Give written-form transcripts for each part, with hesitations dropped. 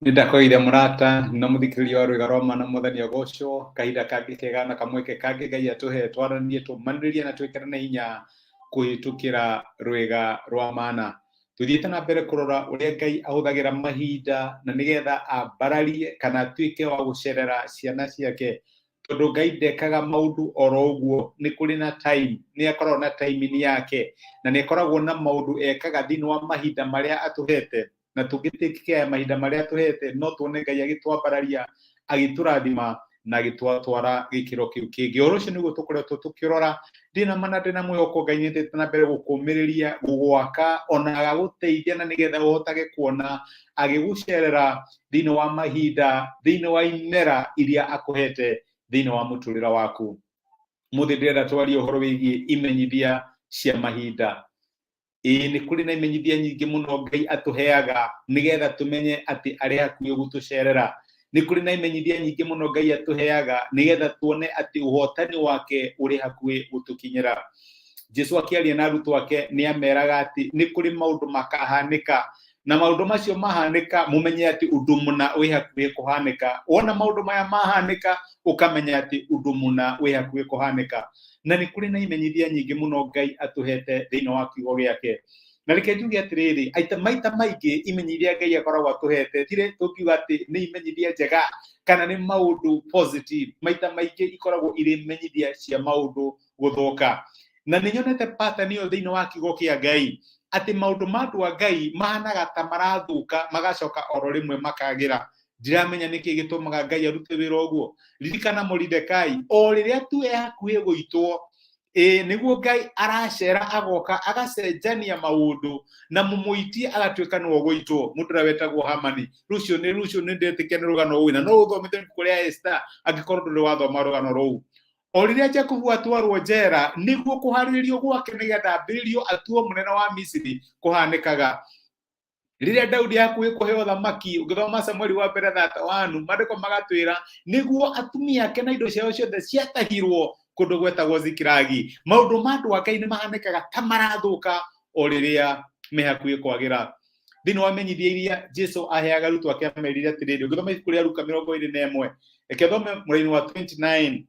Nindakoire murata na muthikiriria wa Rwĩga rwa Mana Mwathani agocwo kahinda kangĩ kega na kamweke kangĩ Ngai atuhe twaranie tumanĩrĩrie na twĩkĩre na hinya kũhĩtũkĩra Rwĩga rwa Mana. Tuthiĩte na mbere kũrora ũrĩa Ngai ahũthagĩra mahinda na nĩgetha ambararie kana atuĩke wa gũcerera ciana ciake, tondũ Ngai ndekaga maũndũ oro ũguo, nĩ kũrĩ na time, nĩ akoragwo na timing yake na nĩ akoragwo na maũndũ ekaga thĩinĩ wa mahinda marĩa atũhete, na tũngĩtĩkĩra mahinda marĩa atũhete no tuone Ngai agĩtwambararia, agĩtũrathima na agĩtwatwara gĩkĩro kĩu kĩngĩ. Ũhoro ũcio nĩguo tũkoretwo tũkĩrora, ndĩna mana ndĩna mwĩhoko Ngai nĩ thiĩte na mbere gũkũmĩrĩria, gũgwaka ona agagũteithia na nĩgetha ũhotage kuona agĩgũcerera thĩinĩ wa mahinda, thĩinĩ wa imera iria akũhete thĩinĩ wa mũtũrĩre waku. Mũthĩ ndĩrenda twarie ũhoro wĩgiĩ imenyithia cia mahinda. Nĩ kũrĩ na imenyithia nyingĩ mũno Ngai atũheaga nĩgetha tũmenye atĩ arĩ hakuhĩ gũtũcerera. Nĩ kũrĩ na imenyithia nyingĩ mũno Ngai atũheaga nĩgetha tuone atĩ ũhotani wake ũrĩ hakuhĩ gũtũkinyĩra. Jesũ akĩaria na arutwo ake nĩ ameraga atĩ nĩ kũrĩ maũndũ makahanĩka, na maũndũ macio mahanĩka mũmenye atĩ ũndũ mũna wĩ hakuhĩ kũhanĩka. Wona maũndũ maya mahanĩka ũkamenya atĩ ũndũ mũna wĩ hakuhĩ kũhanĩka. Na nĩ kũrĩ na imenyithia nyingĩ mũno Ngai atũhete thĩinĩ wa kiugo gĩake. Na reke njuge atĩrĩrĩ, maita maingĩ imenyithia Ngai akoragwo atũhete tire tũkiuga atĩ nĩ imenyithia njega kana nĩ maũndũ positive, maita maingĩ ikoragwo irĩ imenyithia cia maũndũ gũthũka. Na nĩ nyonete pattern ĩyo thĩinĩ wa kiugo kĩa Ngai, atĩ maũndũ ma andũ a Ngai mahanaga ta marathũka magacoka oro rĩmwe makagĩra. Ndiramenya nĩkĩ gĩtũmaga Ngai arute wĩra ũguo. Ririkana Moridekai, o rĩrĩa tu hakuhĩ gũitwo, nĩguo Ngai aracera agoka agacenjania maũndũ na mũmũitie agatuĩka nĩwe gũitwo. Mũndũ ũrĩa wetagwo Hamani, rũciũ nĩ ndetĩkia nĩ rũgano rũu, na no ũthomithie kũrĩa Esther angĩkorwo ndũrĩ wathoma rũgano rũu. O rĩrĩa Jakubu atwarwo njera nĩguo kũharĩrĩrio gwake nĩgetha ambĩrĩrio atuo mũnene wa Misiri kũhanĩkaga. Rĩrĩa Daudi hakuhĩ kũheo thamaki, ũngĩthoma Samueli wa mbere 31, maandĩko magatwĩra nĩguo atumia ake na indo ciao ciothe ciatahirwo kũndũ gwetagwo Zikilagi. Maũndũ ma andũ a Ngai nĩ mahanĩkaga ta marathũka o rĩrĩa me hakuhĩ kwagĩra. Thĩinĩ wa menyithia iria Jesũ aheaga arutwo ake amerire atĩrĩrĩ, ũngĩthoma ibuku rĩa Luka 21, reke thome mũraini wa 29,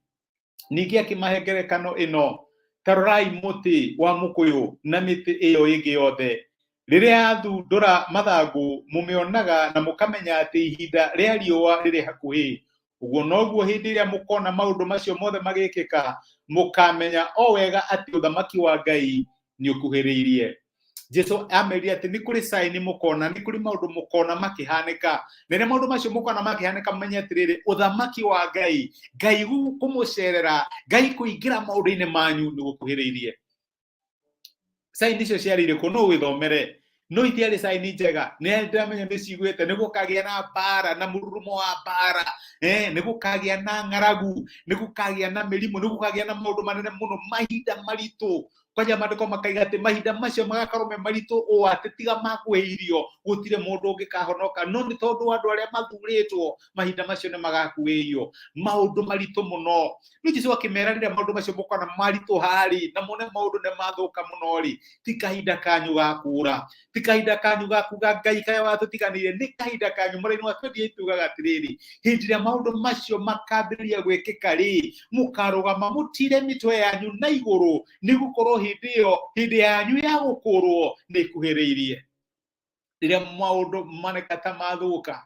ningĩ akĩmahe ngerekano ĩno: ta rorai mũtĩ wa mũkũyũ na mĩtĩ ĩyo ĩngĩ yothe. Rĩrĩa yathundũra mathangũ mũmĩonaga na mũkamenya atĩ ihinda rĩa riũa rĩrĩ hakuhĩ. Ũguo noguo hĩndĩ ĩrĩa mũkona maũndũ macio mothe magĩkĩka, mũkamenya o wega atĩ ũthamaki wa Ngai nĩ ũkuhĩrĩirie. Jesũ amerire atĩ nĩ kũrĩ sign mũkona, nĩ kũrĩ maũndũ mũkona makĩhanĩka. Na rĩrĩa maũndũ macio mũkona makĩhanĩka, mũmenye atĩrĩrĩ, ũthamaki wa Ngai, Ngai kũmũcerera, Ngai kũingĩra maũndũ-inĩ manyu nĩ gũkuhĩrĩirie. Sign icio ciarĩ irĩkũ? No wĩthomere. No itiarĩ sign njega. Nĩ ndĩramenya nĩ ciguĩte nĩ gũkagĩa na mbara na mũrurumo wa mbara, nĩ gũkagĩa na ng'aragu, nĩ gũkagĩa na mĩrimũ, nĩ gũkagĩa na maũndũ manene mũno, mahinda maritũ. Kwanja maandĩko makaiga atĩ mahinda macio magakorwo me maritũ ũũ atĩ tiga makuhĩirio gũtirĩ mũndũ ũngĩkahonoka. No nĩ tondũ andũ arĩa mathurĩtwo mahinda macio nĩ magakuhĩirio. Maũndũ maritũ mũno. Rĩu Jesũ akĩmera rĩrĩa maũndũ macio mũkona maritũ harĩ na muone maũndũ nĩ mathũka mũno rĩ, ti kahinda kanyu ga kũũra, ti kahinda kanyu ga kuga Ngai kaĩ watũtiganĩire. Nĩ kahinda kanyu. Mũraini wa 28 tugaga atĩrĩrĩ, hĩndĩ ĩrĩa maũndũ macio makambĩrĩria gwĩkĩka rĩ, mũkarũgama mũtire mĩtwe yanyu na igũrũ, nĩ gũkorwo hĩndĩ ĩyo, hĩndĩ yanyu ya gũkũũrwo nĩ ĩkuhĩrĩirie. Rĩrĩa maũndũ maneka ta mathũka,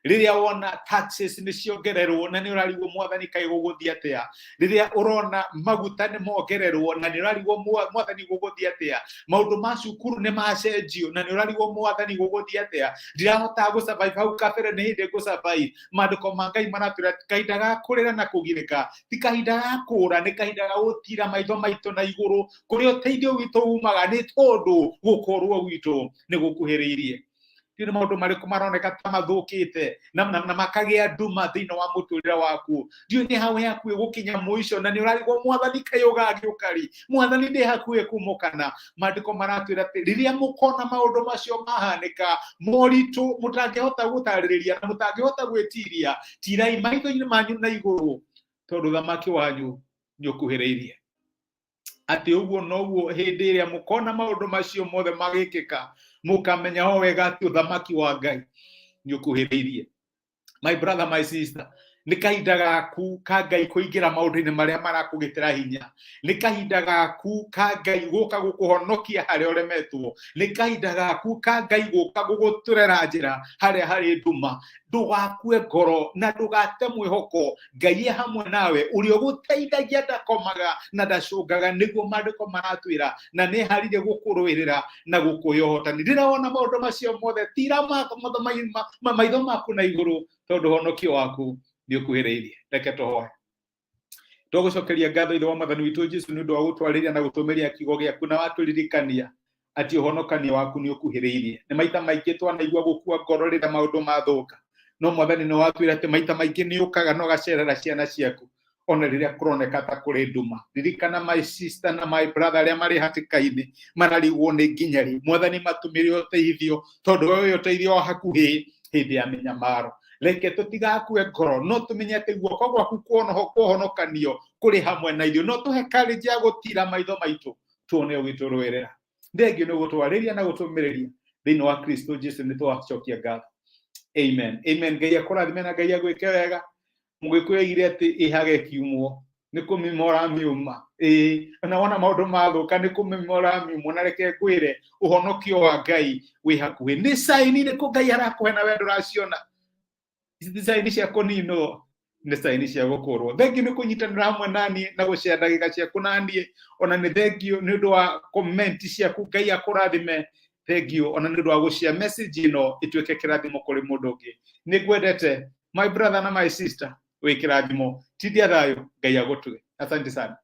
rĩrĩa wona taxes nĩ ciongererwo na nĩ ũrarigwo Mwathani kaĩ gũgũthiĩ atĩa, rĩrĩa ũrona maguta nĩ mongererwo na nĩ ũrarigwo Mwathani gũgũthiĩ atĩa, maũndũ ma cukuru nĩ macenjio na nĩ ũrarigwo Mwathani gũgũthiĩ atĩa, ndirahota gũ-survive hau kabere, nĩ hĩndĩ ngũ-survive. Maandĩko ma Ngai maratwĩra kahinda ga kũrĩra na kũgirĩka, ti kahinda ga kũũra, nĩ kahinda ga gũtira maitho maitũ na igũrũ, kũrĩa ũteithio witũ umaga, nĩ tondũ gũkũũrwo gwitũ nĩ gũkuhĩrĩirie. Nĩ maũndũ marĩkũ maroneka ta mathũkĩte na makagĩa nduma thĩinĩ wa mũtũrĩre waku? Ndiũ nĩ hau hakuhĩ gũkinya mũico na nĩ ũrarigwo Mwathani kaĩ ũgagĩũka rĩ, Mwathani ndĩ hakuhĩ kumũkana. Maandĩko maratwĩra atĩ rĩrĩa mũkona maũndũ macio mahanĩka moritũ mũtangĩhota gũtarĩrĩria na mũtangĩhota gwĩtiria, tirai maitho-inĩ manyu na igũrũ, tondũ ũthamaki wanyu nĩ ũkuhĩrĩirie. Ati uguo noguo hindi iria mukona maundu macio mothe magikika mukamenya o wega ati uthamaki wa Ngai ni ukuhiririe. My brother, my sister, nĩ kahinda gaku ka Ngai kũingĩra maũndũ-inĩ marĩa marakũgitĩra hinya. Nĩ kahinda gaku ka Ngai gũka gũkũhonokia harĩa ũremetwo. Nĩ kahinda gaku ka Ngai gũka gũgũturĩra njĩra harĩa harĩ nduma. Ndũgakue ngoro na ndũgate mwĩhoko. Ngai e hamwe nawe, ũrĩa ũgũteithagia ndakomaga na ndacũngaga, nĩguo maandĩko maratwĩra, na nĩ harire gũkũrũĩrĩra na gũkũhe ũhotani. Ndĩrawona maũndũ macio mothe, tira maitho maku na igũrũ, tondũ honokio waku nĩ ũkuhĩrĩirie. Reke tũhoe. Tũgũcokeria ngatho Ithe wa Mwathani witũ Jesũ nĩ ũndũ wa gũtwarĩria na gũtũmĩria kiugo gĩaku, na watũririkania atĩ ũhonokania waku nĩ ũkuhĩrĩirie. Nĩ maita maingĩ twanaigua gũkua ngoro rĩrĩa maũndũ mathũka, no Mwathani nĩ watwĩra atĩ maita maingĩ nĩ ũkaga na ũgacerera ciana ciaku ona rĩrĩa kũroneka ta kũrĩ nduma. Ririkana my sister na my brother arĩa marĩ hatĩka-inĩ mararigwo nĩ nginya rĩ. Mwathani matũmĩre ũteithio, tondũ we ũteithio wa hakuhĩ hĩndĩ ya mĩnyamaro. Reke tũtigakue ngoro, no tũmenye atĩ guoko gwaku kuohonokanio kũrĩ hamwe na ithuĩ. No tũhe courage ya gũtira maitho maitũ tuone ũgĩtũrũĩrĩra. Thengio nĩ gũtwarĩria na gũtũmĩrĩria thĩinĩ wa Kristo Jesũ, nĩ twacokia ngatho. Amen. Amen. Ngai akũrathime na Ngai agwĩke wega. Mũgĩkũyũ oigire atĩ ĩhage kiumwo nĩ kũmĩmora miuma. Na wona maũndũ mathũka nĩ kũmĩmora miuma. Na reke ngwĩre ũhonokio wa Ngai wĩ hakuhĩ. Nĩ saini nĩkũ Ngai arakũhe na wendo ũraciona? Ici saini cia kũninwo, nĩ saini cia gũkũrwo. Thengio nĩ kũnyitanĩra hamwe naniĩ na gũcare ndagĩka ciaku naniĩ. Ona nĩ thengio nĩ ũndũ wa comment ciaku. Ngai akũrathime. Thengio ona nĩ ũndũ wa gũshare message ĩno ĩtuĩke kĩrathimo kũrĩ mũndũ ũngĩ. Nĩ ngwendete my brother na my sister, wĩ kĩrathimo. Tithia thayũ, Ngai agũtue. Asante sana.